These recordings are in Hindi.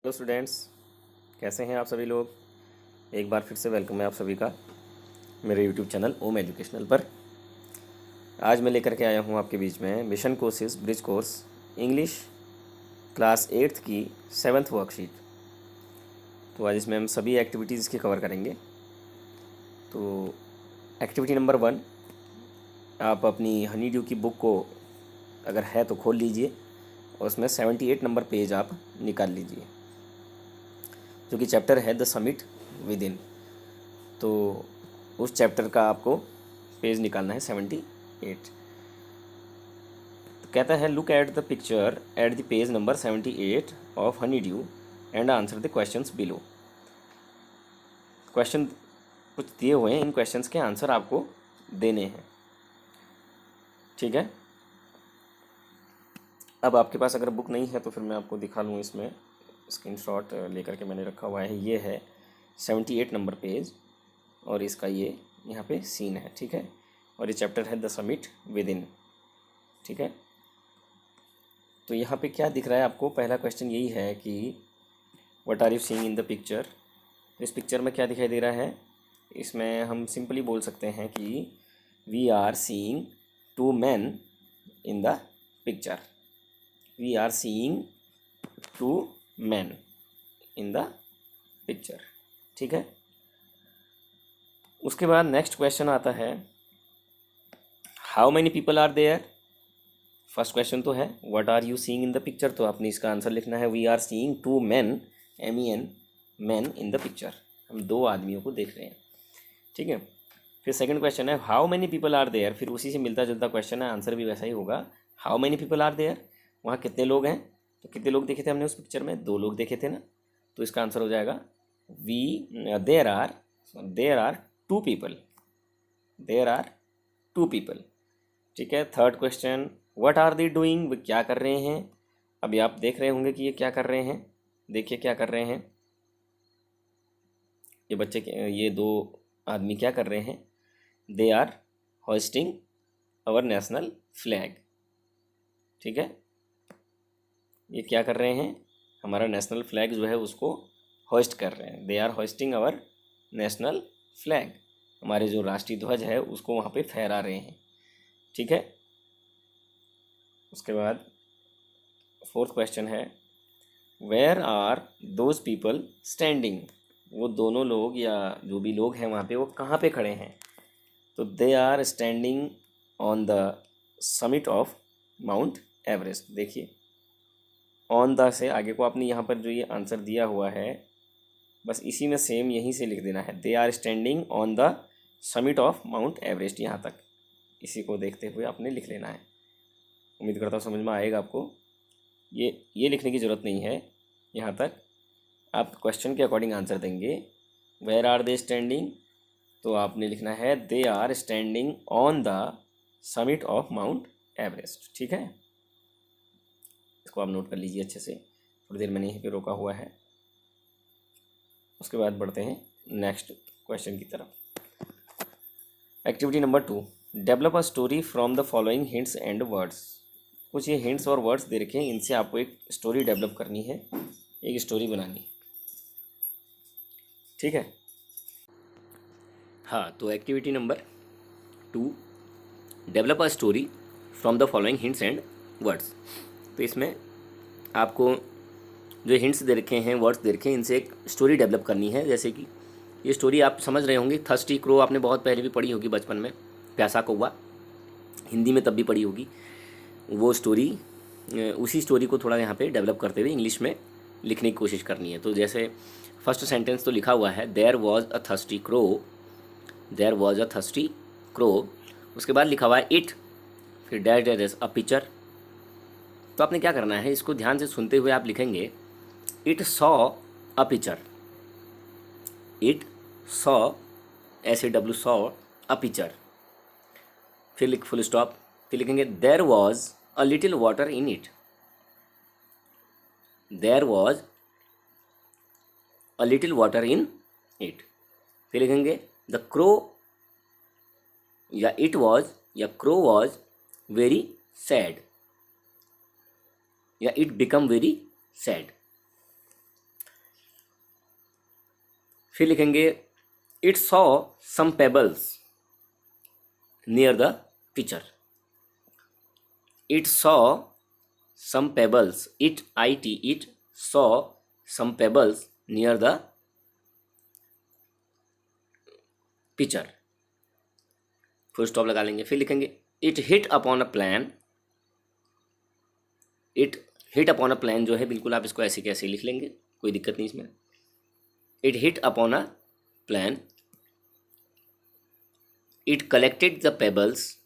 हेलो स्टूडेंट्स, कैसे हैं आप सभी लोग। एक बार फिर से वेलकम है आप सभी का मेरे यूट्यूब चैनल ओम एजुकेशनल पर। आज मैं लेकर के आया हूं आपके बीच में mission courses bridge course English class 8th की 7th वर्कशीट। तो आज इसमें हम सभी एक्टिविटीज़ की कवर करेंगे। तो एक्टिविटी नंबर 1, आप अपनी हनी ड्यू की बुक को अगर है तो खोल लीजिए और उसमें 78 नंबर पेज आप निकाल लीजिए, जो कि चैप्टर है द समिट विद इन। तो उस चैप्टर का आपको पेज निकालना है 78। तो कहता है look at the picture at the page number 78 of honey due and answer the questions below. Question कुछ दिए हुए हैं, इन क्वेश्चंस के आंसर आपको देने हैं। ठीक है, अब आपके पास अगर बुक नहीं है तो फिर मैं आपको दिखा लूँ। इसमें स्क्रीनशॉट लेकर के मैंने रखा हुआ है। ये है 78 नंबर पेज और इसका ये यहाँ पे सीन है। ठीक है, और ये चैप्टर है द समिट विद इन। ठीक है, तो यहाँ पे क्या दिख रहा है आपको। पहला क्वेश्चन यही है कि what are you seeing in the picture. तो इस पिक्चर में क्या दिखाई दे रहा है, इसमें हम सिंपली बोल सकते हैं कि we are seeing two man in the picture. We are seeing two man in the picture. ठीक है, उसके बाद नेक्स्ट क्वेश्चन आता है how many people are there. First question तो है what are you seeing in the picture, तो आपने इसका आंसर लिखना है we are seeing two man, MEN, man in the picture. हम दो आदमियों को देख रहे हैं। ठीक है, फिर सेकंड क्वेश्चन है how many people are there. फिर उसी से मिलता जुलता क्वेश्चन है, आंसर भी वैसा ही होगा। How many people are there, वहाँ कितने लोग हैं। तो कितने लोग देखे थे हमने उस पिक्चर में, 2 लोग देखे थे ना। तो इसका आंसर हो जाएगा there are 2 people. There are 2 people. ठीक है, third question what are they doing, वे क्या कर रहे हैं। अभी आप देख रहे होंगे कि ये क्या कर रहे हैं। देखिए क्या कर रहे हैं ये बच्चे ये 2 आदमी क्या कर रहे हैं। They are hoisting our national flag. ठीक है, ये क्या कर रहे हैं, हमारा नेशनल फ्लैग जो है उसको होइस्ट कर रहे हैं। They are hoisting our national flag, हमारे जो राष्ट्रीय ध्वज है उसको वहाँ पे फहरा रहे हैं। ठीक है, उसके बाद फोर्थ क्वेश्चन है where are those people standing. वो दोनों लोग या जो भी लोग हैं वहाँ पे वो कहाँ पे खड़े हैं। तो they are standing on the summit of Mount Everest. देखिए ऑन द से आगे को आपने यहाँ पर जो ये आंसर दिया हुआ है बस इसी में सेम यहीं से लिख देना है। They are standing on the summit of Mount Everest, यहाँ तक इसी को देखते हुए आपने लिख लेना है। उम्मीद करता हूँ समझ में आएगा आपको। ये लिखने की ज़रूरत नहीं है, यहाँ तक आप क्वेश्चन के अकॉर्डिंग आंसर देंगे। वेयर आर दे स्टैंडिंग, तो आपने लिखना है they are standing on the summit of Mount Everest. ठीक है, इसको आप नोट कर लीजिए अच्छे से, थोड़ी देर मैंने यहीं पे रोका हुआ है। उसके बाद बढ़ते हैं नेक्स्ट क्वेश्चन की तरफ। Activity number 2, develop a story from the following hints and words. कुछ ये हिंट्स और वर्ड्स दे रखे हैं, इनसे आपको एक स्टोरी डेवलप करनी है, एक स्टोरी बनानी है। ठीक है, हाँ, तो activity number 2 develop a story from the following hints and words. तो इसमें आपको जो हिंट्स दे रखे हैं, वर्ड्स दे रखे हैं, इनसे एक स्टोरी डेवलप करनी है। जैसे कि ये स्टोरी आप समझ रहे होंगे, थर्स्टी क्रो आपने बहुत पहले भी पढ़ी होगी बचपन में, प्यासा कौवा, हिंदी में तब भी पढ़ी होगी। वो स्टोरी, उसी स्टोरी को थोड़ा यहाँ पे डेवलप करते हुए इंग्लिश में लिखने की कोशिश करनी है। तो जैसे फर्स्ट सेंटेंस तो लिखा हुआ है there was a thirsty crow, there was a thirsty crow. उसके बाद लिखा हुआ है इट, फिर डैश डैश अ पिक्चर। तो आपने क्या करना है, इसको ध्यान से सुनते हुए आप लिखेंगे it saw a picture. It saw, SAW saw a picture. फिर लिख फुल स्टॉप, फिर लिखेंगे there was a little water in it. There was a little water in it. फिर लिखेंगे द क्रो, या इट वॉज या क्रो वॉज वेरी सैड, या इट बिकम वेरी सैड। फिर लिखेंगे it saw some pebbles near the picture. It saw some pebbles, it I T, it saw some pebbles near the picture, full stop लगा लेंगे। फिर लिखेंगे it hit upon a plan. It hit upon a plan जो है बिल्कुल आप इसको ऐसे कैसे लिख लेंगे, कोई दिक्कत नहीं इसमें। It hit upon a plan, it collected the pebbles,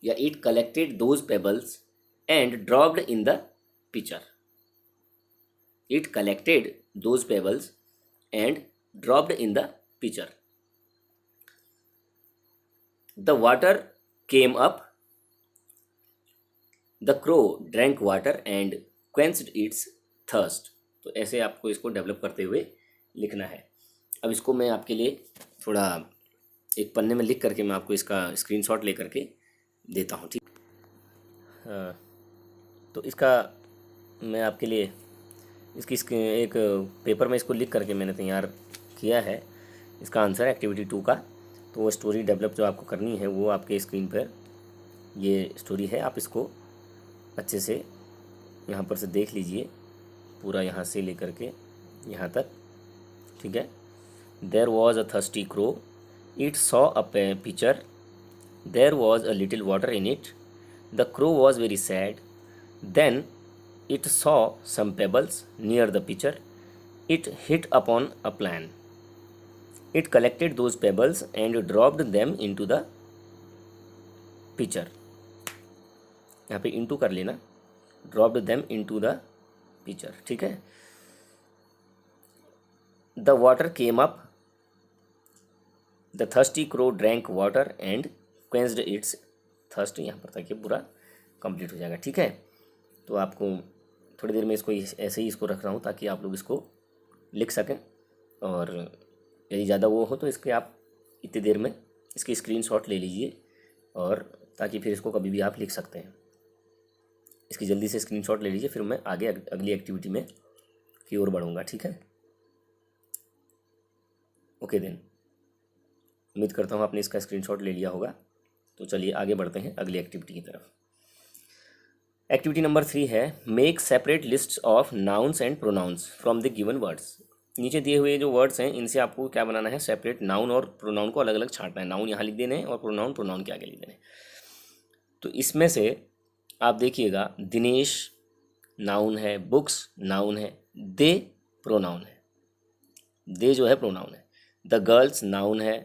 या it collected those pebbles and dropped in the picture. It collected those pebbles and dropped in the pitcher. The water came up, the crow drank water and quenched its thirst. तो ऐसे आपको इसको डेवलप करते हुए लिखना है। अब इसको मैं आपके लिए थोड़ा एक पन्ने में लिख करके मैं आपको इसका स्क्रीनशॉट ले करके देता हूँ, ठीक। तो इसका मैं आपके लिए इसकी एक पेपर में इसको लिख करके मैंने तैयार किया है। इसका आंसर है एक्टिविटी 2 का। तो वो स्टोरी डेवलप जो आपको करनी है वो आपके स्क्रीन पर ये स्टोरी है। आप इसको अच्छे से यहाँ पर से देख लीजिए, पूरा यहाँ से लेकर के यहाँ तक, ठीक है। There was a thirsty crow, it saw a picture, there was a little water in it, the crow was very sad, then it saw some pebbles near the picture, it hit upon a plan, it collected those pebbles and dropped them into the picture. यहाँ पे इनटू कर लेना, dropped them into the picture, ठीक है। The water came up, the thirsty crow drank water and quenched its thirst. यहाँ पर तक ये पूरा कंप्लीट हो जाएगा, ठीक है। तो आपको थोड़ी देर में इसको ऐसे ही इसको रख रहा हूँ ताकि आप लोग इसको लिख सकें, और यदि ज़्यादा वो हो तो इसके आप इतनी देर में इसकी स्क्रीनशॉट ले लीजिए, और ताकि फिर इसको कभी भी आप लिख सकते हैं। इसकी जल्दी से स्क्रीनशॉट ले लीजिए, फिर मैं आगे अगली एक्टिविटी में की ओर बढ़ूँगा, ठीक है। ओके देन, उम्मीद करता हूँ आपने इसका स्क्रीनशॉट ले लिया होगा। तो चलिए आगे बढ़ते हैं अगली एक्टिविटी की तरफ। एक्टिविटी नंबर 3 है make separate lists of nouns and pronouns from the given words. नीचे दिए हुए जो वर्ड्स हैं इनसे आपको क्या बनाना है, सेपरेट नाउन और प्रोनाउन को अलग अलग छांटना है। नाउन यहाँ लिख देने हैं और प्रोनाउन के आगे लिख देने हैं। तो इसमें से आप देखिएगा, दिनेश नाउन है, बुक्स नाउन है, दे प्रोनाउन है, दे जो है प्रोनाउन है, द गर्ल्स नाउन है,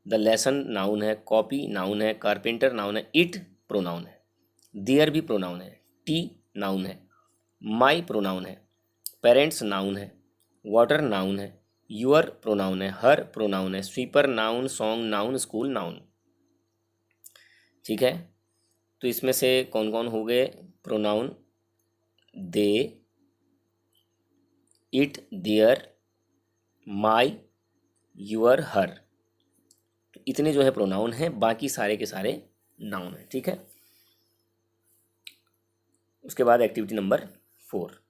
द लेसन नाउन है, कॉपी नाउन है, कारपेंटर नाउन है, इट प्रोनाउन है, देयर भी प्रोनाउन है, टी नाउन है, माई प्रोनाउन है, पेरेंट्स नाउन है, वाटर नाउन है, यूअर प्रोनाउन है, हर प्रोनाउन है, sweeper noun, song noun, school noun, ठीक है। तो इसमें से कौन कौन हो गए pronoun, they, it, their, my, your, her. तो इतने जो है प्रोनाउन हैं, बाकी सारे के सारे नाउन हैं, ठीक है। उसके बाद एक्टिविटी नंबर 4।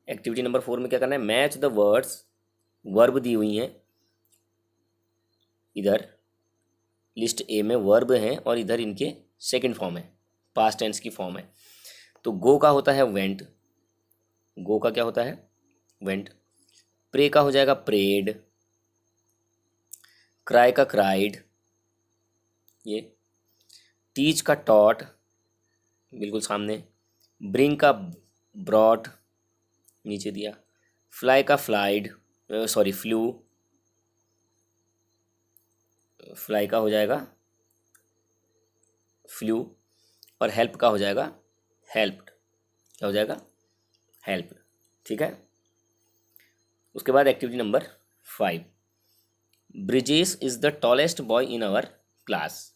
एक्टिविटी नंबर 4 में क्या करना है, मैच द वर्ड्स, वर्ब दी हुई हैं, इधर लिस्ट ए में वर्ब हैं और इधर इनके सेकंड फॉर्म है, पास्ट टेंस की फॉर्म है। तो गो का होता है वेंट, गो का क्या होता है, वेंट। प्रे का हो जाएगा प्रेड, क्राई का क्राइड, ये। टीच का टॉट, बिल्कुल सामने। ब्रिंग का ब्रॉट, नीचे दिया। फ्लाई का फ्लाइड, सॉरी फ्लू, फ्लाई का हो जाएगा फ्लू, और हेल्प का हो जाएगा हेल्प्ड, क्या हो जाएगा, हेल्प, ठीक है। उसके बाद activity number 5, Brijesh is the tallest boy in our class.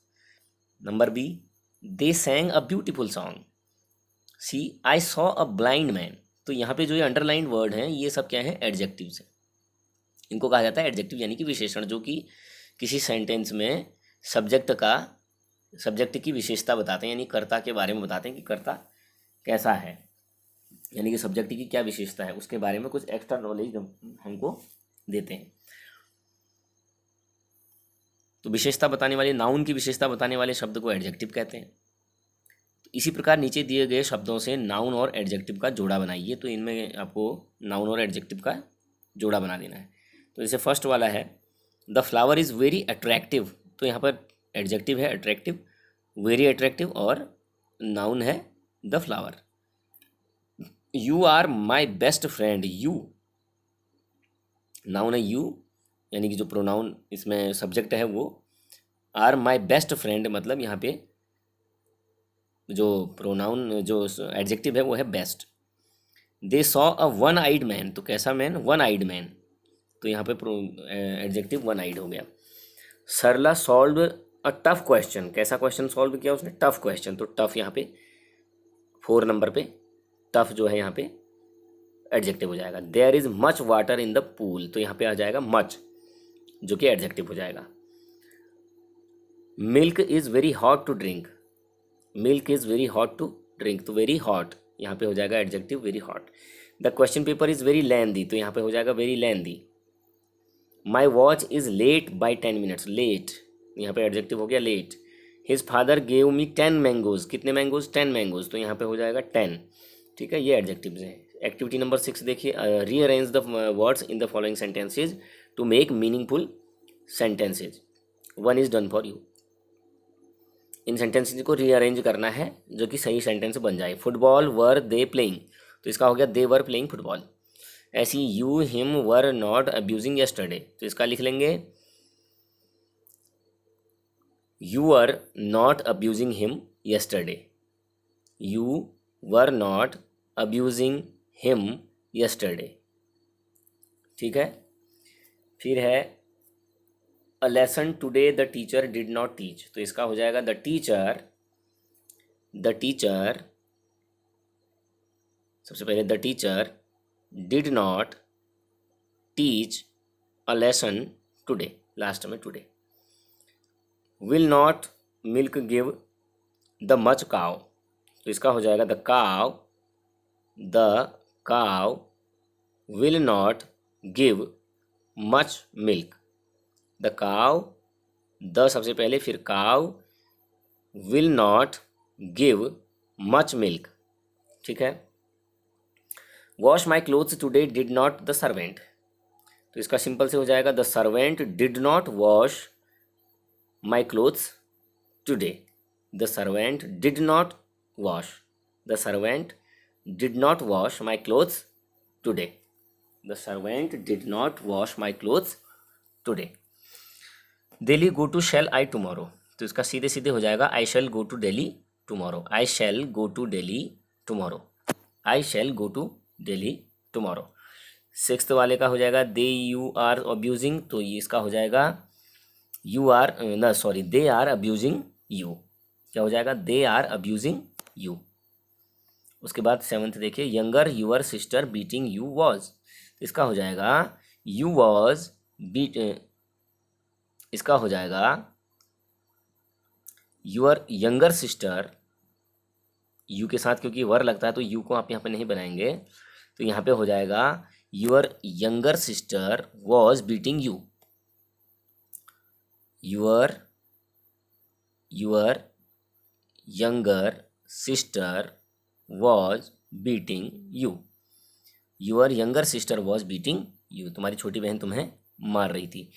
Number B, they sang a beautiful song. C, I saw a blind man. तो यहाँ पे जो ये अंडरलाइन वर्ड हैं ये सब क्या है, एडजेक्टिव्स हैं। इनको कहा जाता है एडजेक्टिव, यानी कि विशेषण, जो कि किसी सेंटेंस में सब्जेक्ट की विशेषता बताते हैं, यानी कर्ता के बारे में बताते हैं कि कर्ता कैसा है, यानी कि सब्जेक्ट की क्या विशेषता है, उसके बारे में कुछ एक्स्ट्रा नॉलेज हमको देते हैं। तो विशेषता बताने वाले, नाउन की विशेषता बताने वाले शब्द को एडजेक्टिव कहते हैं। तो इसी प्रकार नीचे दिए गए शब्दों से नाउन और एडजेक्टिव का जोड़ा बनाइए। तो इनमें आपको नाउन और एडजेक्टिव का जोड़ा बना देना है। तो जैसे फर्स्ट वाला है the flower is very attractive, तो यहाँ पर एडजेक्टिव है अट्रैक्टिव, वेरी अट्रैक्टिव, और नाउन है the flower. You are my best friend, you noun है यू, यानी कि जो प्रोनाउन इसमें सब्जेक्ट है वो। आर माई बेस्ट फ्रेंड मतलब यहाँ पे जो प्रोनाउन जो एडजेक्टिव है वो है best. They saw a one eyed man, तो कैसा मैन, वन आइड मैन, तो यहाँ पे एडजेक्टिव वन आइड हो गया। सरला सॉल्व अ टफ क्वेश्चन, कैसा क्वेश्चन सॉल्व किया उसने, टफ क्वेश्चन, तो टफ यहाँ पे 4 नंबर पे टफ जो है यहाँ पे एडजेक्टिव हो जाएगा। There is much water in the pool, तो यहाँ पे आ जाएगा मच जो कि एडजेक्टिव हो जाएगा। Milk is very hot to drink, milk is very hot to drink, तो वेरी हॉट यहाँ पे हो जाएगा adjective, very hot. The question paper is very lengthy, तो यहाँ पे हो जाएगा very lengthy. My watch is late by 10 minutes, late यहाँ पे एडजेक्टिव हो गया late. His father gave me 10 mangoes, कितने मैंगोज, 10 मैंगोज, तो यहाँ पे हो जाएगा 10। ठीक है, ये एडजेक्टिव्स हैं। एक्टिविटी नंबर 6 देखिए, rearrange the words in the following sentences to make meaningful sentences, 1 is done for you. इन सेंटेंसेज को रीअरेंज करना है जो कि सही सेंटेंस बन जाए। फुटबॉल वर दे प्लेइंग, तो इसका हो गया दे वर प्लेइंग फुटबॉल। ऐसी you him were not abusing yesterday, तो इसका लिख लेंगे you are not abusing him yesterday, you were not abusing him yesterday. ठीक है, फिर है a lesson today the teacher did not teach, तो इसका हो जाएगा द टीचर सबसे पहले the teacher did not teach a lesson today, last में today. Will not milk give the much cow, तो इसका हो जाएगा the cow will not give much milk, the cow, the सबसे पहले, फिर cow, will not give much milk. ठीक है, wash my clothes today did not the servant, तो इसका सिंपल से हो जाएगा the servant did not wash my clothes today, the servant did not wash, the servant did not wash my clothes today, the servant did not wash my clothes today. Delhi go to shell I tomorrow, तो इसका सीधे सीधे हो जाएगा I shall go to Delhi tomorrow, I shall go to Delhi tomorrow, I shall go to Delhi tomorrow. 6th वाले का हो जाएगा दे यू आर अब्यूजिंग, तो ये इसका हो जाएगा यू आर ना sorry they are abusing you, क्या हो जाएगा दे आर अब्यूजिंग यू। उसके बाद 7th देखिए younger your sister beating you was, इसका हो जाएगा यू वॉज बीट, इसका हो जाएगा यूअर यंगर सिस्टर, यू के साथ क्योंकि वर लगता है तो यू को आप यहाँ पे नहीं बनाएंगे, तो यहाँ पे हो जाएगा your younger sister was beating you, your younger sister was beating you, your younger sister was beating you, तुम्हारी छोटी बहन तुम्हें मार रही थी।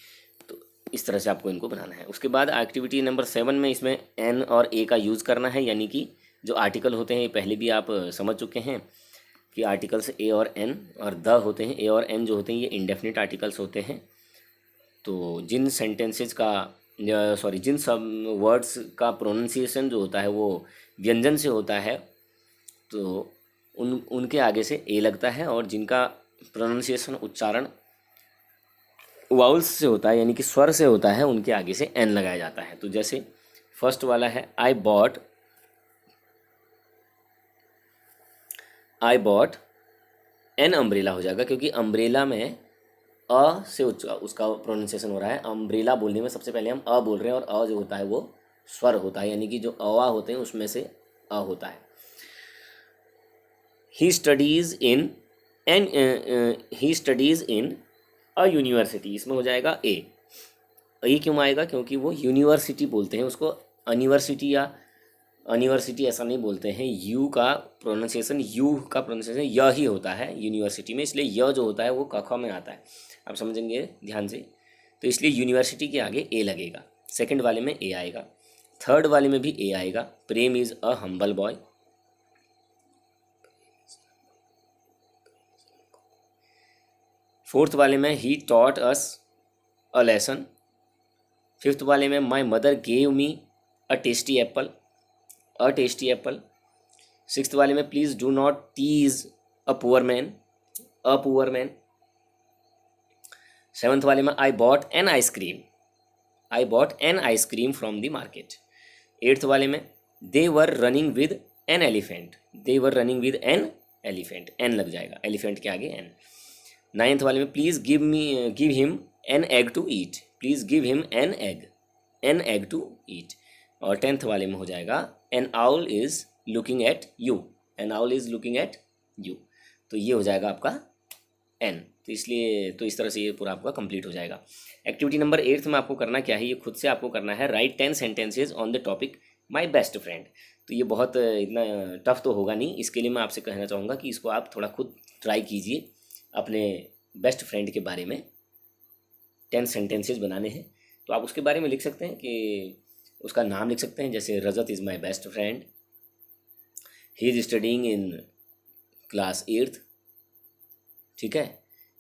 तो इस तरह से आपको इनको बनाना है। उसके बाद एक्टिविटी नंबर 7 में इसमें एन और ए का यूज़ करना है, यानी कि जो आर्टिकल होते हैं ये पहले भी आप समझ चुके हैं कि आर्टिकल्स ए और एन और द होते हैं। ए और एन जो होते हैं ये इंडेफिनिट आर्टिकल्स होते हैं। तो जिन सेंटेंसेज का जिन सब वर्ड्स का प्रोनाउंसिएशन जो होता है वो व्यंजन से होता है तो उनके आगे से ए लगता है, और जिनका प्रोनाउंसिएशन उच्चारण वाउल्स से होता है यानी कि स्वर से होता है उनके आगे से एन लगाया जाता है। तो जैसे फर्स्ट वाला है आई बॉट एन अम्ब्रेला हो जाएगा, क्योंकि अम्ब्रेला में अ से उसका प्रोनाउंसिएशन हो रहा है। अम्ब्रेला बोलने में सबसे पहले हम अ बोल रहे हैं, और अ जो होता है वो स्वर होता है, यानी कि जो अवा होते हैं उसमें से अ होता है। He studies in a university, इसमें हो जाएगा ए। ए क्यों आएगा? क्योंकि वो यूनिवर्सिटी बोलते हैं उसको, यूनिवर्सिटी या यूनिवर्सिटी ऐसा नहीं बोलते हैं। यू का प्रोनाउंसिएशन य ही होता है यूनिवर्सिटी में, इसलिए य जो होता है वो क ख में आता है। आप समझेंगे ध्यान से। तो इसलिए यूनिवर्सिटी के आगे ए लगेगा। सेकंड वाले में ए आएगा, थर्ड वाले में भी ए आएगा। Prem is a humble boy. Fourth वाले में he taught us a lesson. Fifth वाले में my mother gave me a tasty apple, a tasty apple. Sixth वाले में please do not tease a poor man, a poor man. Seventh वाले में I bought an ice cream, I bought an ice cream from the market. Eighth वाले में they were running with an elephant, they were running with an elephant, an लग जाएगा एलिफेंट के आगे एन। नाइन्थ वाले में please give him an egg to eat, please give him an egg to eat. और टेंथ वाले में हो जाएगा an owl is looking at you, an owl is looking at you. तो ये हो जाएगा आपका एन। तो इसलिए तो इस तरह से ये पूरा आपका कंप्लीट हो जाएगा। एक्टिविटी नंबर 8 में आपको करना क्या है, ये खुद से आपको करना है। Right 10 sentences on the topic my best friend. तो ये बहुत इतना टफ तो होगा नहीं, इसके लिए मैं आपसे कहना चाहूँगा कि इसको आप थोड़ा खुद ट्राई कीजिए। अपने बेस्ट फ्रेंड के बारे में 10 सेंटेंसेज बनाने हैं। तो आप उसके बारे में लिख सकते हैं कि उसका नाम लिख सकते हैं, जैसे Rajat is my best friend, he is studying in class 8th, ठीक है।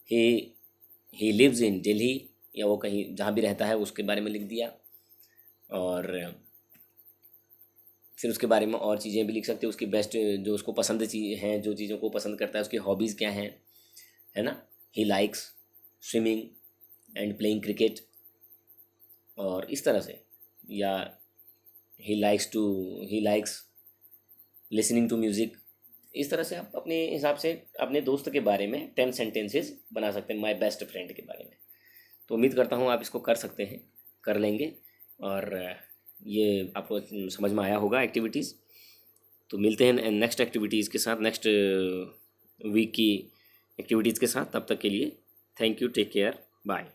ही लिव्स इन दिल्ली, या वो कहीं जहाँ भी रहता है उसके बारे में लिख दिया। और फिर उसके बारे में और चीज़ें भी लिख सकते हैं, उसकी बेस्ट जो उसको पसंद चीज़ हैं, जो चीज़ों को पसंद करता है, उसकी हॉबीज़ क्या हैं, है ना। He likes swimming and playing cricket, और इस तरह से। या he likes listening to music. इस तरह से आप अपने हिसाब से अपने दोस्त के बारे में 10 सेंटेंसेस बना सकते हैं, माय बेस्ट फ्रेंड के बारे में। तो उम्मीद करता हूँ आप इसको कर सकते हैं, कर लेंगे, और ये आपको समझ में आया होगा एक्टिविटीज़। तो मिलते हैं नेक्स्ट एक्टिविटीज़ के साथ, नेक्स्ट वीक की एक्टिविटीज़ के साथ। तब तक के लिए thank you, take care, bye.